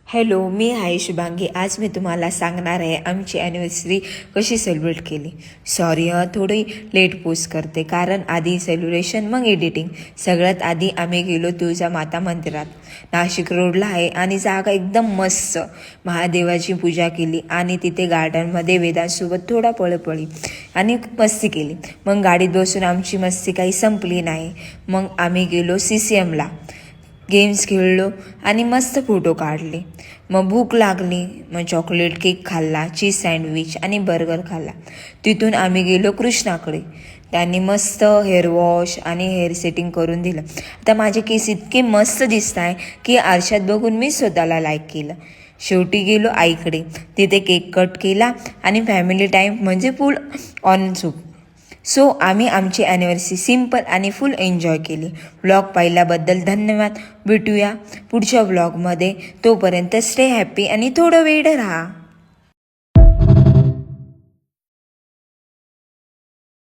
Hello, मी आहे शुभांगी. आज मी तुम्हाला सांगणार आहे आमची ॲनिव्हर्सरी कशी सेलिब्रेट केली. सॉरी थोडी लेट पोस्ट करते कारण आधी सेलिब्रेशन मग एडिटिंग. सगळ्यात आधी आम्ही गेलो तुळजामाता मंदिरात. नाशिक रोडला आहे आणि जागा एकदम मस्त. महादेवाची पूजा केली आणि तिथे गार्डनमध्ये वेदांसोबत थोडा पळपळी आणि मस्ती केली. मग गाडीत बसून आमची मस्ती काही संपली नाही. मग आम्ही गेलो CCM ला. गेम्स खेळलो आणि मस्त फोटो काढले. मग भूक लागली, मग चॉकलेट केक खाल्ला, चीज सँडविच आणि बर्गर खाल्ला. तिथून आम्ही गेलो कृष्णाकडे. त्यांनी मस्त हेअर वॉश आणि हेअर सेटिंग करून दिलं. आता माझे केस इतके मस्त दिसत आहे की आरशात बघून मी स्वतःला लाईक केलं. शेवटी गेलो आईकडे. तिथे केक कट केला आणि फॅमिली टाईम म्हणजे फुल ऑन सो आम्ही आमची ॲनिव्हर्सरी सिम्पल आणि फुल एन्जॉय केली. व्लॉग पाहिल्याबद्दल धन्यवाद. भेटूया पुढच्या व्लॉगमध्ये. तोपर्यंत स्टे हॅप्पी आणि थोडं वेळ राहा.